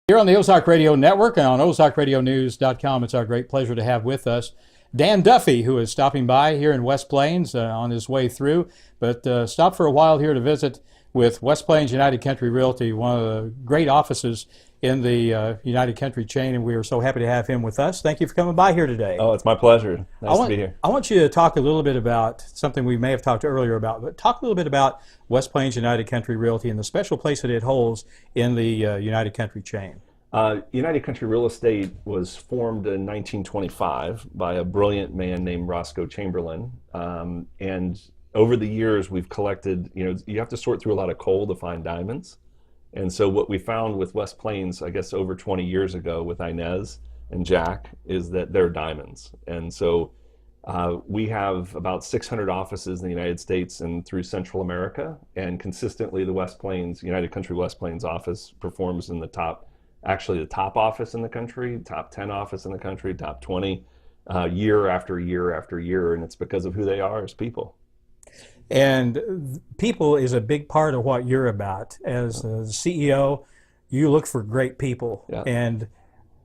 Here on the Ozark Radio Network and on ozarkradionews.com, it's our great pleasure to have with us Dan Duffy, who is stopping by here in West Plains on his way through, but stopped for a while here to visit with West Plains United Country Realty, one of the great offices in the United Country chain, and we are so happy to have him with us. Thank you for coming by here today. Oh, it's my pleasure. Nice to be here. I want you to talk a little bit about something we may have talked earlier about, but talk a little bit about West Plains United Country Realty and the special place that it holds in the United Country chain. United Country Real Estate was formed in 1925 by a brilliant man named Roscoe Chamberlain. And over the years, we've collected, you have to sort through a lot of coal to find diamonds. And so what we found with West Plains, I guess over 20 years ago with Inez and Jack, is that they're diamonds. And so we have about 600 offices in the United States and through Central America. And consistently the West Plains, United Country West Plains office performs in the top office in the country, top 10 office in the country, top 20, year after year after year. And it's because of who they are as people. And people is a big part of what you're about. As a CEO, you look for great people. Yeah. And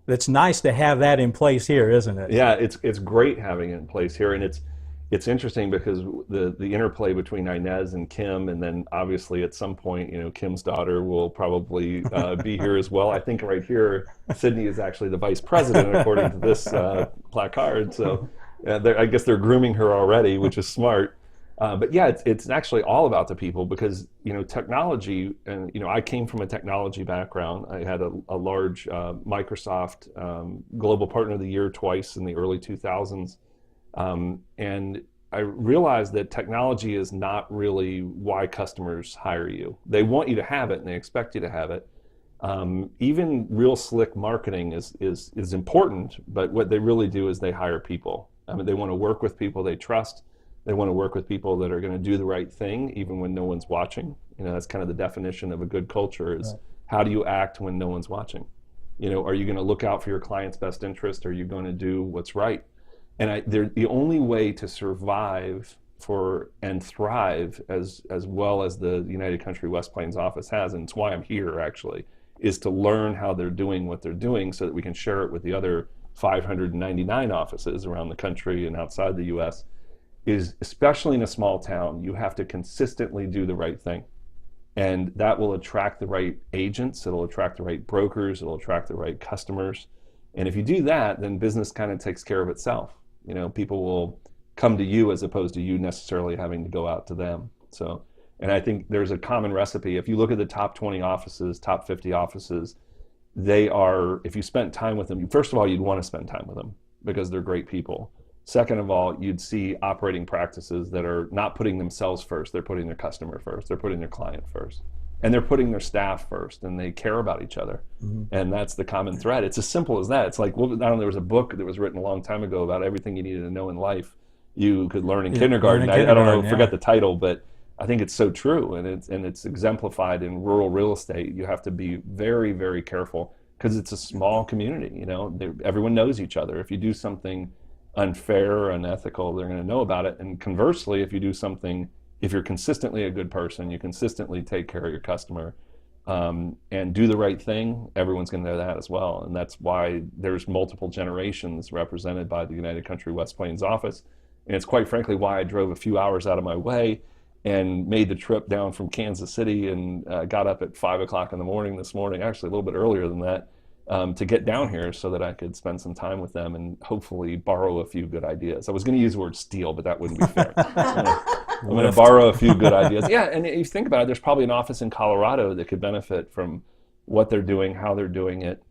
it's nice to have that in place here, isn't it? Yeah, it's great having it in place here. And it's interesting because the interplay between Inez and Kim, and then obviously at some point, Kim's daughter will probably be here as well. I think right here, Sydney is actually the vice president according to this placard. So I guess they're grooming her already, which is smart. But yeah, it's actually all about the people because, technology, and, I came from a technology background. I had a large Microsoft Global Partner of the Year twice in the early 2000s. And I realized that technology is not really why customers hire you. They want you to have it and they expect you to have it. Even real slick marketing is important, but what they really do is they hire people. I mean, they want to work with people they trust. They want to work with people that are going to do the right thing even when no one's watching. That's kind of the definition of a good culture is how do you act when no one's watching? Are you going to look out for your client's best interest? Or are you going to do what's right? And the only way to survive and thrive as well as the United Country West Plains office has, and it's why I'm here actually, is to learn how they're doing what they're doing so that we can share it with the other 599 offices around the country and outside the U.S. is, especially in a small town, you have to consistently do the right thing. And that will attract the right agents, it'll attract the right brokers, it'll attract the right customers. And if you do that, then business kind of takes care of itself. People will come to you as opposed to you necessarily having to go out to them. So, and I think there's a common recipe. If you look at the top 20 offices, top 50 offices, if you spent time with them, first of all, you'd want to spend time with them because they're great people. Second of all, you'd see operating practices that are not putting themselves first. They're putting their customer first. They're putting their client first. And they're putting their staff first. And they care about each other. Mm-hmm. And that's the common thread. It's as simple as that. It's like, there was a book that was written a long time ago about everything you needed to know in life you could learn in kindergarten. I don't know, forget the title, but I think it's so true. And it's exemplified in rural real estate. You have to be very, very careful because it's a small community. Everyone knows each other. If you do something unfair or unethical, they're going to know about it. And conversely, if you're consistently a good person, you consistently take care of your customer and do the right thing, everyone's going to know that as well. And that's why there's multiple generations represented by the United Country West Plains office. And it's quite frankly why I drove a few hours out of my way and made the trip down from Kansas City and got up at 5 o'clock in the morning this morning, actually a little bit earlier than that, to get down here so that I could spend some time with them and hopefully borrow a few good ideas. I was going to use the word steal, but that wouldn't be fair. I'm going to borrow a few good ideas. Yeah, and if you think about it, there's probably an office in Colorado that could benefit from what they're doing, how they're doing it.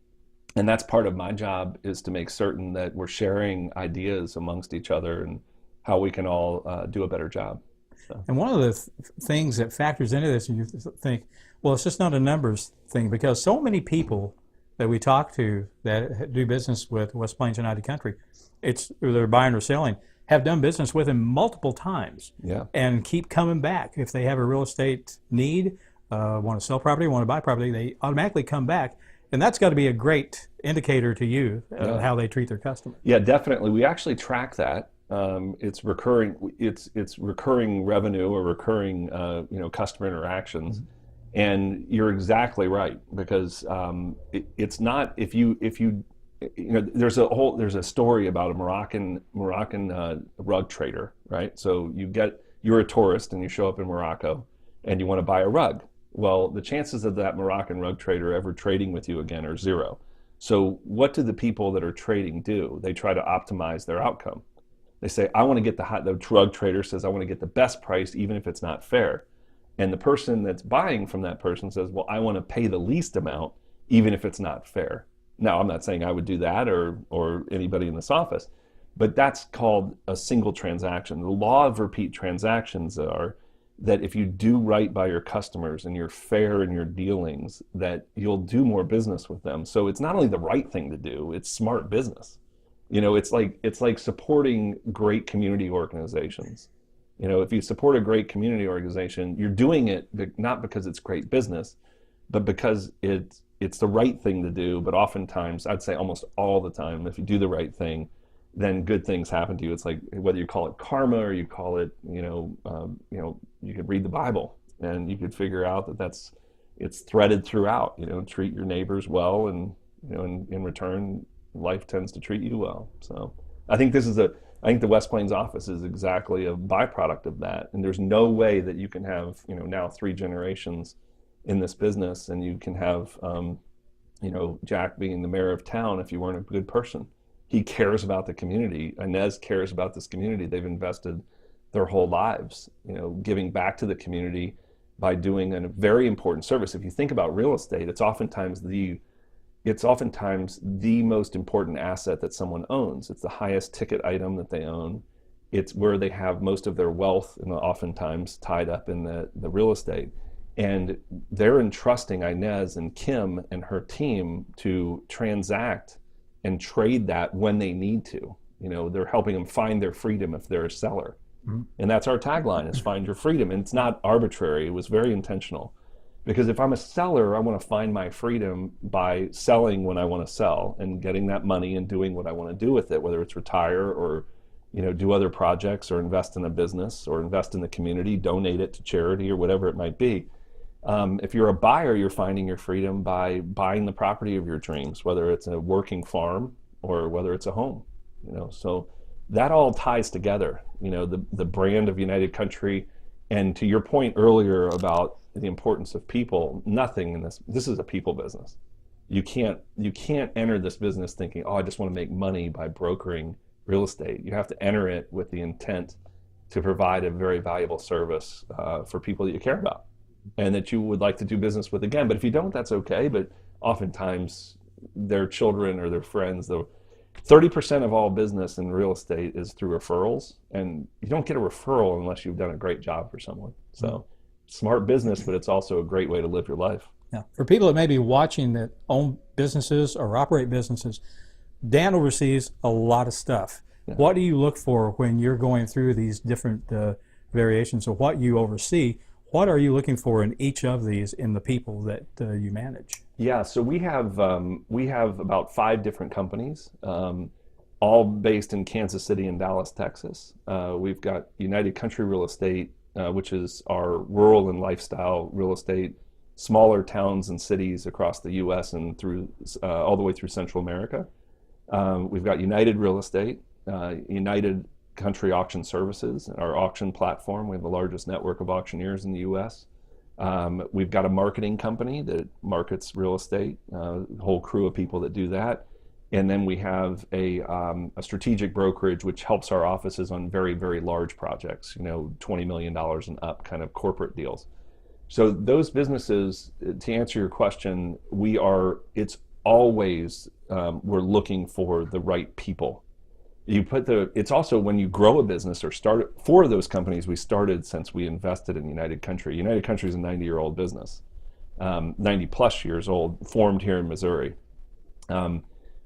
And that's part of my job, is to make certain that we're sharing ideas amongst each other and how we can all do a better job. So. And one of the things that factors into this, and you think, well, it's just not a numbers thing, because so many people that we talk to that do business with West Plains United Country, they're buying or selling, have done business with them multiple times, and keep coming back. If they have a real estate need, want to sell property, want to buy property, they automatically come back. And that's got to be a great indicator to you how they treat their customers. Yeah, definitely. We actually track that. It's recurring. It's recurring revenue or recurring customer interactions. And you're exactly right, because it's not, there's a story about a Moroccan rug trader, right? So you're a tourist and you show up in Morocco and you want to buy a rug. Well, the chances of that Moroccan rug trader ever trading with you again are zero. So what do the people that are trading do? They try to optimize their outcome. They say, I want to get the rug trader says, I want to get the best price, even if it's not fair. And the person that's buying from that person says, well, I want to pay the least amount, even if it's not fair. Now, I'm not saying I would do that, or anybody in this office, but that's called a single transaction. The law of repeat transactions are that if you do right by your customers and you're fair in your dealings, that you'll do more business with them. So it's not only the right thing to do, it's smart business. It's like supporting great community organizations. If you support a great community organization, you're doing it not because it's great business, but because it's the right thing to do. But oftentimes, I'd say almost all the time, if you do the right thing, then good things happen to you. It's like whether you call it karma or you call it, you could read the Bible and you could figure out that it's threaded throughout. Treat your neighbors well, and in return, life tends to treat you well. So I think the West Plains office is exactly a byproduct of that. And there's no way that you can have, now 3 generations in this business, and you can have, Jack being the mayor of town if you weren't a good person. He cares about the community. Inez cares about this community. They've invested their whole lives, giving back to the community by doing a very important service. If you think about real estate, it's oftentimes the most important asset that someone owns. It's the highest ticket item that they own. It's where they have most of their wealth, and oftentimes tied up in the real estate. And they're entrusting Inez and Kim and her team to transact and trade that when they need to. They're helping them find their freedom if they're a seller. Mm-hmm. And that's our tagline, is find your freedom. And it's not arbitrary. It was very intentional. Because if I'm a seller, I want to find my freedom by selling when I want to sell and getting that money and doing what I want to do with it, whether it's retire or do other projects or invest in a business or invest in the community, donate it to charity or whatever it might be. If you're a buyer, you're finding your freedom by buying the property of your dreams, whether it's a working farm or whether it's a home. So that all ties together. The brand of United Country, and to your point earlier about the importance of people, nothing in this is a people business. You can't enter this business thinking, I just want to make money by brokering real estate. You have to enter it with the intent to provide a very valuable service for people that you care about and that you would like to do business with again. But if you don't, that's okay. But oftentimes their children or their friends, 30% of all business in real estate is through referrals, and you don't get a referral unless you've done a great job for someone. So smart business, but it's also a great way to live your life. Yeah. For people that may be watching that own businesses or operate businesses, Dan oversees a lot of stuff. Yeah. What do you look for when you're going through these different variations of what you oversee? What are you looking for in each of these in the people that you manage? Yeah, so we have about 5 different companies, all based in Kansas City and Dallas, Texas. We've got United Country Real Estate, which is our rural and lifestyle real estate, smaller towns and cities across the U.S. and through all the way through Central America. We've got United Real Estate, United Country Auction Services, our auction platform. We have the largest network of auctioneers in the U.S. We've got a marketing company that markets real estate, a whole crew of people that do that. And then we have a strategic brokerage, which helps our offices on very, very large projects, $20 million and up kind of corporate deals. So those businesses, to answer your question, it's always, we're looking for the right people. It's also when you grow a business or start, 4 of those companies we started since we invested in United Country. United Country is a 90-year-old business, 90 plus years old, formed here in Missouri.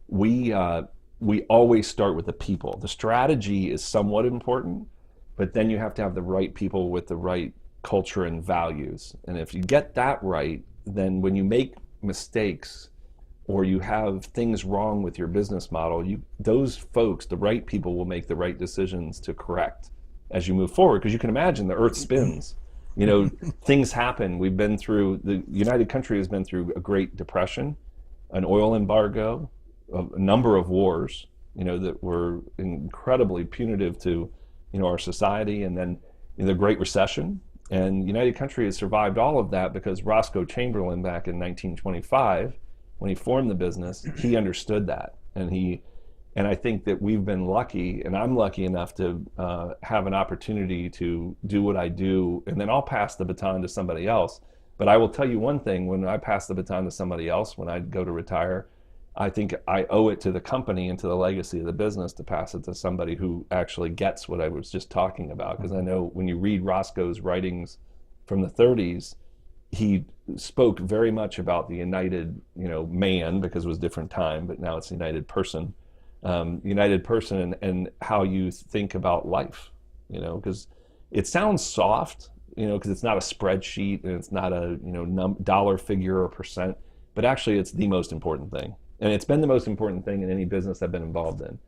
We always start with the people. The strategy is somewhat important, but then you have to have the right people with the right culture and values. And if you get that right, then when you make mistakes or you have things wrong with your business model, those folks, the right people, will make the right decisions to correct as you move forward. Because you can imagine the earth spins. You know, things happen. The United Country has been through a Great Depression, an oil embargo, a number of wars, you know, that were incredibly punitive to, you know, our society, and then the Great Recession. And United Country has survived all of that because Roscoe Chamberlain, back in 1925, when he formed the business, he understood that. And I think that we've been lucky, and I'm lucky enough to have an opportunity to do what I do, and then I'll pass the baton to somebody else. But I will tell you one thing, when I pass the baton to somebody else, when I go to retire, I think I owe it to the company and to the legacy of the business to pass it to somebody who actually gets what I was just talking about. Because I know when you read Roscoe's writings from the 30s, he spoke very much about the united, you know, man, because it was a different time, but now it's united person. And how you think about life, you know, because it sounds soft, you know, because it's not a spreadsheet and it's not a, you know, dollar figure or percent, but actually it's the most important thing. And it's been the most important thing in any business I've been involved in.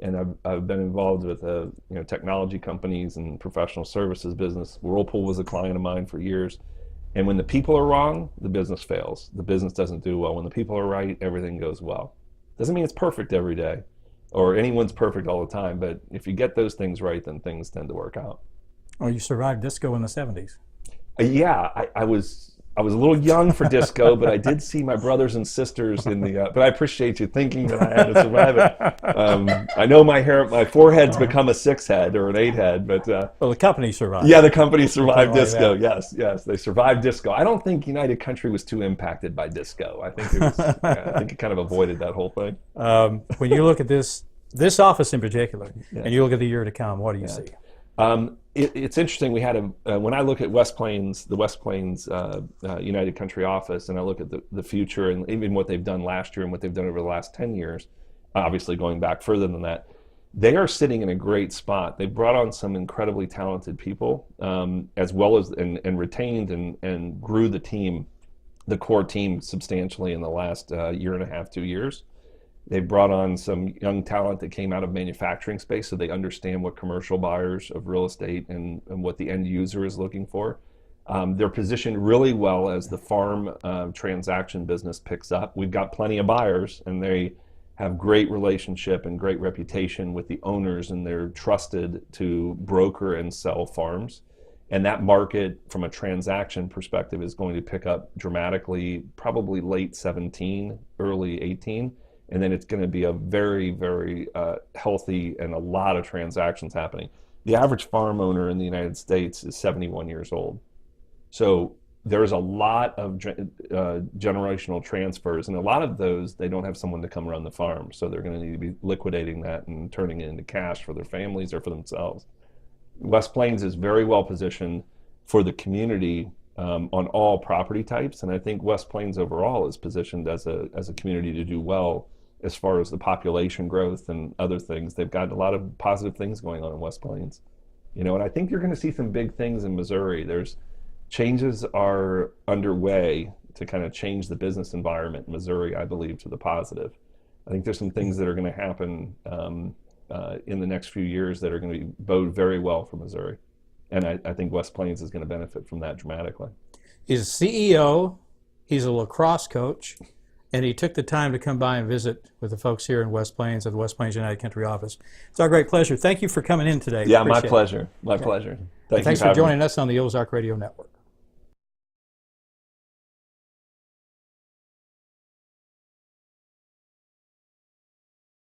And I've been involved with you know, technology companies and professional services business. Whirlpool was a client of mine for years. And when the people are wrong, the business fails. The business doesn't do well. When the people are right, everything goes well. Doesn't mean it's perfect every day, or anyone's perfect all the time, but if you get those things right, then things tend to work out. Oh, you survived disco in the 70s. Yeah, I was a little young for disco, but I did see my brothers and sisters in the. But I appreciate you thinking that I had to survive it. I know my forehead's become a 6-head or an 8-head, but well, the company survived. Yeah, the company survived Like disco. that. Yes, they survived disco. I don't think United Country was too impacted by disco. I think it was. I think it kind of avoided that whole thing. When you look at this office in particular, and you look at the year to come, what do you see? It's interesting. We had when I look at West Plains, the West Plains United Country office, and I look at the future and even what they've done last year and what they've done over the last 10 years, obviously going back further than that, they are sitting in a great spot. They've brought on some incredibly talented people, as well as and retained and grew the core team substantially in the last year and a half, 2 years. They've brought on some young talent that came out of manufacturing space, so they understand what commercial buyers of real estate and what the end user is looking for. They're positioned really well as the farm transaction business picks up. We've got plenty of buyers, and they have great relationship and great reputation with the owners, and they're trusted to broker and sell farms. And that market, from a transaction perspective, is going to pick up dramatically, probably late 17, early 18. And then it's going to be a very, very healthy and a lot of transactions happening. The average farm owner in the United States is 71 years old. So there's a lot of generational transfers, and a lot of those, they don't have someone to come run the farm. So they're going to need to be liquidating that and turning it into cash for their families or for themselves. West Plains is very well positioned for the community on all property types. And I think West Plains overall is positioned as a community to do well as far as the population growth and other things. They've got a lot of positive things going on in West Plains. You know, and I think you're going to see some big things in Missouri. Changes are underway to kind of change the business environment in Missouri, I believe, to the positive. I think there's some things that are going to happen in the next few years that are going to bode very well for Missouri. And I think West Plains is going to benefit from that dramatically. He's a CEO, he's a lacrosse coach, and he took the time to come by and visit with the folks here in West Plains at the West Plains United Country office. It's our great pleasure. Thank you for coming in today. Yeah, my pleasure. My pleasure. Thanks for joining us on the Ozark Radio Network.